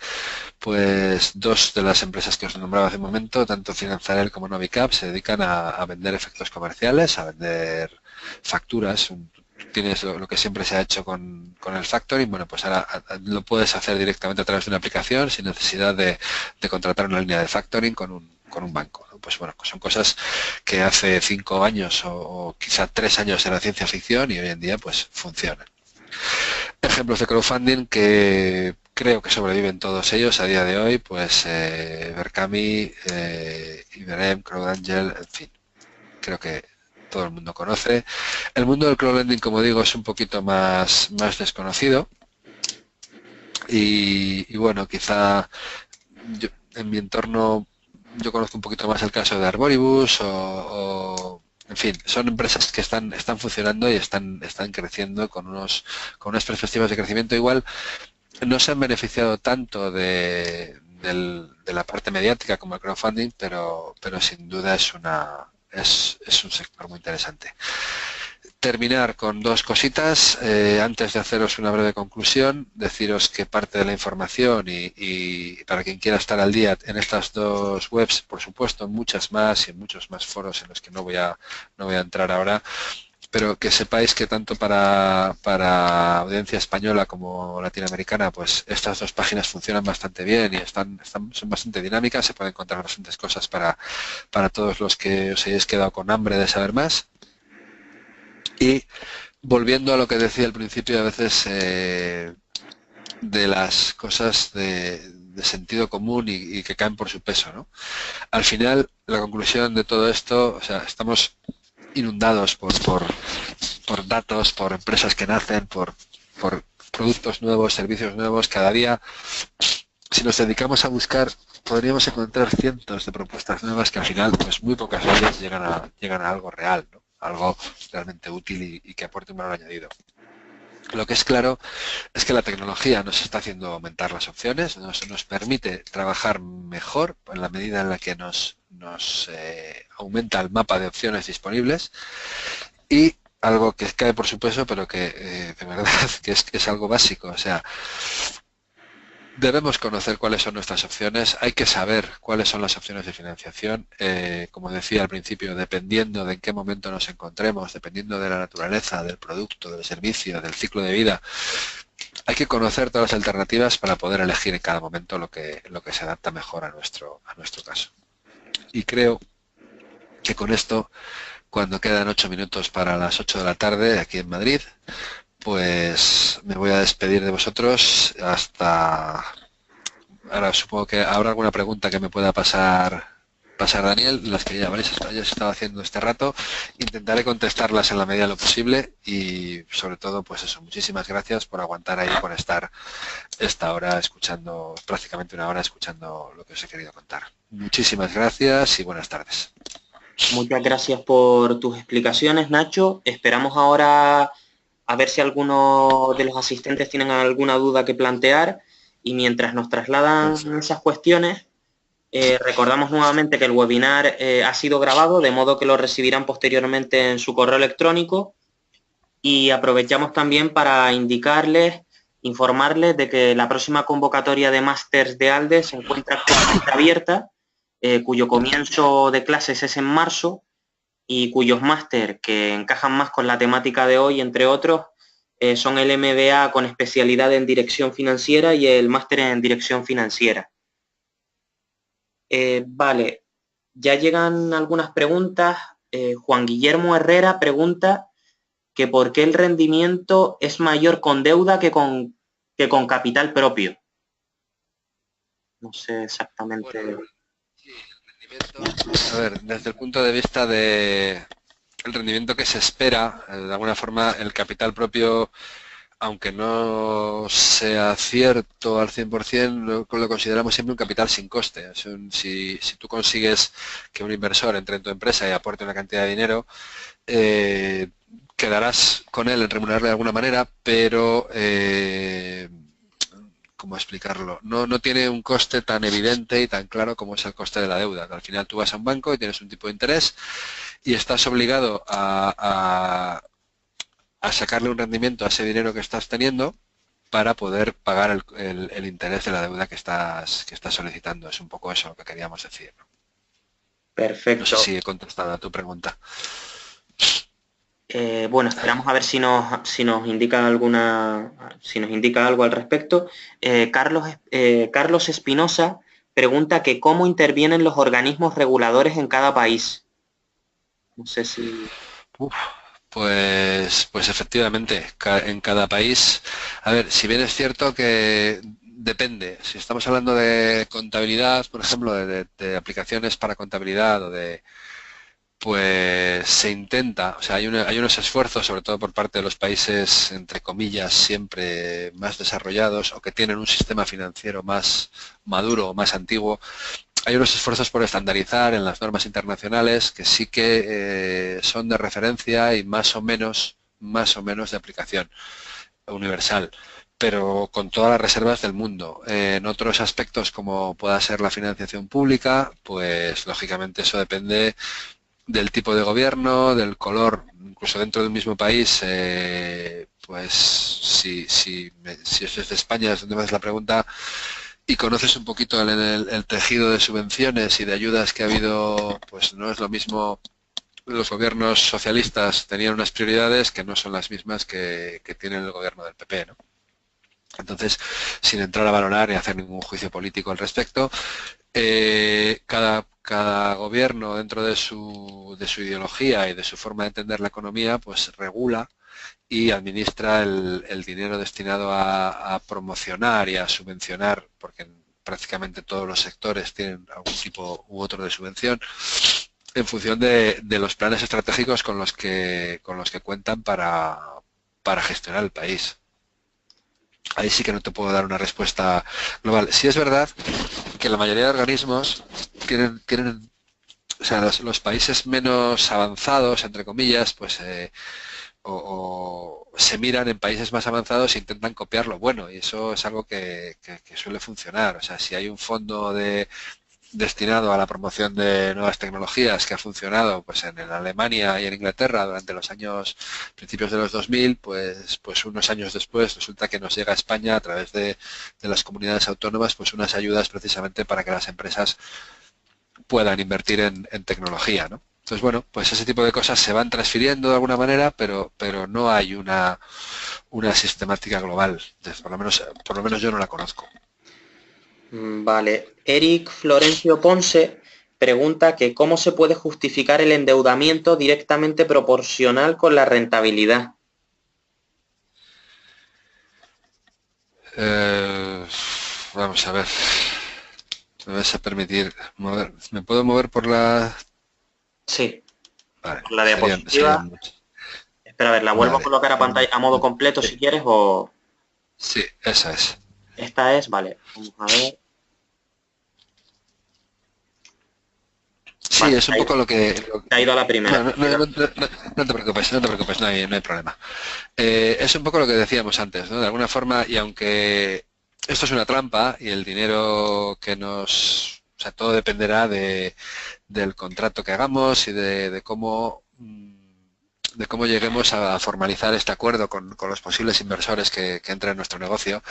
pues dos de las empresas que os nombraba hace un momento, tanto Finanzarel como Novicap, se dedican a vender efectos comerciales, a vender facturas. Tienes lo que siempre se ha hecho con el factoring, bueno, pues ahora lo puedes hacer directamente a través de una aplicación sin necesidad de contratar una línea de factoring con un banco, ¿no? Pues bueno, son cosas que hace 5 años o quizá 3 años era ciencia ficción y hoy en día pues funcionan. Ejemplos de crowdfunding que creo que sobreviven todos ellos a día de hoy, pues Berkami, Iberem, CrowdAngel, en fin, creo que todo el mundo conoce. El mundo del crowdlending, como digo, es un poquito más desconocido y bueno, quizá en mi entorno yo conozco un poquito más el caso de Arboribus en fin, son empresas que están funcionando y están creciendo con unas perspectivas de crecimiento. Igual no se han beneficiado tanto de la parte mediática como el crowdfunding, pero sin duda es un sector muy interesante. Terminar con dos cositas. Antes de haceros una breve conclusión, deciros que parte de la información y para quien quiera estar al día en estas dos webs, por supuesto, muchas más y en muchos más foros en los que no voy a entrar ahora, pero que sepáis que tanto para audiencia española como latinoamericana, pues estas dos páginas funcionan bastante bien y son bastante dinámicas. Se pueden encontrar bastantes cosas para todos los que os hayáis quedado con hambre de saber más. Y volviendo a lo que decía al principio, a veces de las cosas de sentido común y que caen por su peso, ¿no? Al final, la conclusión de todo esto, o sea, estamos inundados por datos, por empresas que nacen, por productos nuevos, servicios nuevos. Cada día, si nos dedicamos a buscar, podríamos encontrar cientos de propuestas nuevas que al final, pues muy pocas veces llegan a algo real, ¿no? Algo realmente útil y que aporte un valor añadido. Lo que es claro es que la tecnología nos está haciendo aumentar las opciones, nos permite trabajar mejor en la medida en la que nos aumenta el mapa de opciones disponibles, y algo que cae por su peso, pero que de verdad que es algo básico. O sea, debemos conocer cuáles son nuestras opciones, hay que saber cuáles son las opciones de financiación. Como decía al principio, dependiendo de en qué momento nos encontremos, dependiendo de la naturaleza, del producto, del servicio, del ciclo de vida, hay que conocer todas las alternativas para poder elegir en cada momento lo que se adapta mejor a nuestro caso. Y creo que con esto, cuando quedan 8 minutos para las 8 de la tarde aquí en Madrid, pues me voy a despedir de vosotros hasta... Ahora supongo que habrá alguna pregunta que me pueda pasar Daniel, las que ya habréis estado haciendo este rato. Intentaré contestarlas en la medida de lo posible y sobre todo, pues eso, muchísimas gracias por aguantar ahí, por estar esta hora escuchando, prácticamente una hora escuchando lo que os he querido contar. Muchísimas gracias y buenas tardes. Muchas gracias por tus explicaciones, Nacho. Esperamos ahora a ver si alguno de los asistentes tienen alguna duda que plantear y mientras nos trasladan esas cuestiones, recordamos nuevamente que el webinar ha sido grabado, de modo que lo recibirán posteriormente en su correo electrónico y aprovechamos también para informarles de que la próxima convocatoria de másters de ALDE se encuentra actualmente abierta, cuyo comienzo de clases es en marzo y cuyos máster que encajan más con la temática de hoy, entre otros, son el MBA con especialidad en dirección financiera y el máster en dirección financiera. Vale, ya llegan algunas preguntas. Juan Guillermo Herrera pregunta que por qué el rendimiento es mayor con deuda que con capital propio. No sé exactamente. Bueno, sí, el rendimiento, a ver, desde el punto de vista de el rendimiento que se espera, de alguna forma el capital propio, aunque no sea cierto al 100%, lo consideramos siempre un capital sin coste. Si tú consigues que un inversor entre en tu empresa y aporte una cantidad de dinero, quedarás con él en remunerarle de alguna manera, pero ¿cómo explicarlo? No tiene un coste tan evidente y tan claro como es el coste de la deuda. Al final tú vas a un banco y tienes un tipo de interés y estás obligado a sacarle un rendimiento a ese dinero que estás teniendo para poder pagar el interés de la deuda que estás solicitando. Es un poco eso lo que queríamos decir, ¿no? Perfecto. No sé si he contestado a tu pregunta. Bueno, esperamos a ver si nos indica algo al respecto. Carlos Espinosa pregunta que cómo intervienen los organismos reguladores en cada país. No sé si... Uf, pues efectivamente, en cada país, a ver, si bien es cierto que depende, si estamos hablando de contabilidad, por ejemplo, de aplicaciones para contabilidad pues se intenta, o sea, hay unos esfuerzos, sobre todo por parte de los países, entre comillas, siempre más desarrollados o que tienen un sistema financiero más maduro o más antiguo. Hay unos esfuerzos por estandarizar en las normas internacionales que sí que son de referencia y más o menos de aplicación universal, pero con todas las reservas del mundo. En otros aspectos, como pueda ser la financiación pública, pues lógicamente eso depende del tipo de gobierno, del color, incluso dentro de un mismo país, pues si eso es de España, es donde más la pregunta, y conoces un poquito el tejido de subvenciones y de ayudas que ha habido, pues no es lo mismo. Los gobiernos socialistas tenían unas prioridades que no son las mismas que tiene el gobierno del PP, ¿no? Entonces, sin entrar a valorar y hacer ningún juicio político al respecto, cada gobierno dentro de su ideología y de su forma de entender la economía, pues regula y administra el dinero destinado a promocionar y a subvencionar, porque prácticamente todos los sectores tienen algún tipo u otro de subvención, en función de los planes estratégicos con los que cuentan para gestionar el país. Ahí sí que no te puedo dar una respuesta global. Sí es verdad que la mayoría de organismos tienen o sea, los países menos avanzados, entre comillas, pues o se miran en países más avanzados e intentan copiar lo bueno, y eso es algo que suele funcionar. O sea, si hay un fondo destinado a la promoción de nuevas tecnologías que ha funcionado pues en Alemania y en Inglaterra durante los años principios de los 2000, pues unos años después resulta que nos llega a España a través de las comunidades autónomas pues unas ayudas precisamente para que las empresas puedan invertir en tecnología, ¿no? Entonces, bueno, pues ese tipo de cosas se van transfiriendo de alguna manera, pero no hay una sistemática global. Por lo menos yo no la conozco. Vale. Eric Florencio Ponce pregunta que cómo se puede justificar el endeudamiento directamente proporcional con la rentabilidad. Vamos a ver. Me vas a permitir mover. ¿Me puedo mover por la...? Sí. Vale, Por la diapositiva. Espera, a ver, la vuelvo a Vale. colocar a pantalla a modo completo si quieres o... Sí, esa es. Esta es, vale. Vamos a ver. Sí, Vale, es un poco lo que... te ha ido a la primera. No te preocupes, no te preocupes, no hay problema. Es un poco lo que decíamos antes, ¿no? De alguna forma, y aunque esto es una trampa y el dinero que nos... O sea, todo dependerá del contrato que hagamos y de cómo lleguemos a formalizar este acuerdo con los posibles inversores que entren en nuestro negocio.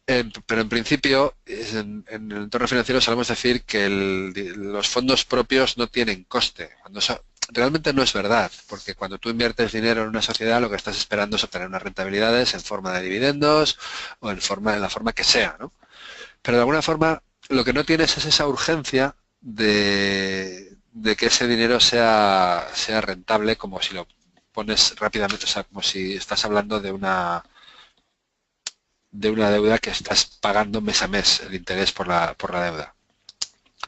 Pero en principio, en el entorno financiero solemos decir que los fondos propios no tienen coste. Realmente no es verdad, porque cuando tú inviertes dinero en una sociedad, lo que estás esperando es obtener unas rentabilidades en forma de dividendos o en la forma que sea, ¿no? Pero de alguna forma, lo que no tienes es esa urgencia de que ese dinero sea rentable, como si lo pones rápidamente, o sea, como si estás hablando de una deuda que estás pagando mes a mes el interés por la deuda.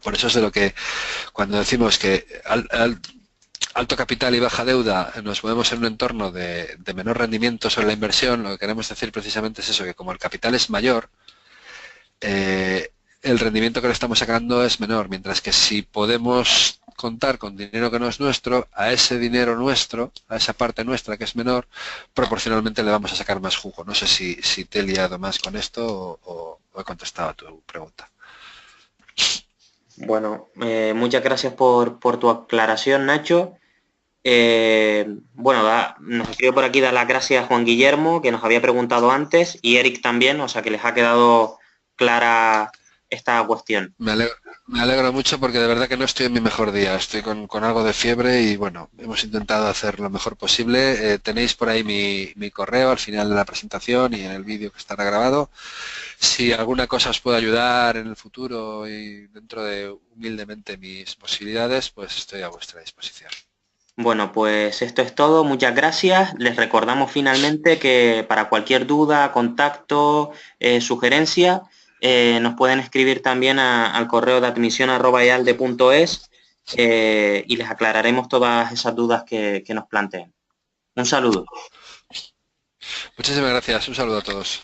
Por eso es de lo que cuando decimos que alto capital y baja deuda nos movemos en un entorno de menor rendimiento sobre la inversión, lo que queremos decir precisamente es eso, que como el capital es mayor, el rendimiento que le estamos sacando es menor, mientras que si podemos contar con dinero que no es nuestro, a ese dinero nuestro, a esa parte nuestra que es menor, proporcionalmente le vamos a sacar más jugo. No sé si te he liado más con esto o he contestado a tu pregunta. Bueno, muchas gracias por tu aclaración, Nacho. Bueno, nos escribe por aquí dar las gracias a Juan Guillermo, que nos había preguntado antes, y Eric también, o sea que les ha quedado clara esta cuestión. Me alegro mucho porque de verdad que no estoy en mi mejor día. Estoy con algo de fiebre y bueno, hemos intentado hacer lo mejor posible. Tenéis por ahí mi correo al final de la presentación y en el vídeo que estará grabado. Si alguna cosa os puede ayudar en el futuro y dentro de humildemente mis posibilidades, pues estoy a vuestra disposición. Bueno, pues esto es todo. Muchas gracias. Les recordamos finalmente que para cualquier duda, contacto, sugerencia, nos pueden escribir también al correo de admisión@ealde.es y les aclararemos todas esas dudas que nos planteen. Un saludo. Muchísimas gracias. Un saludo a todos.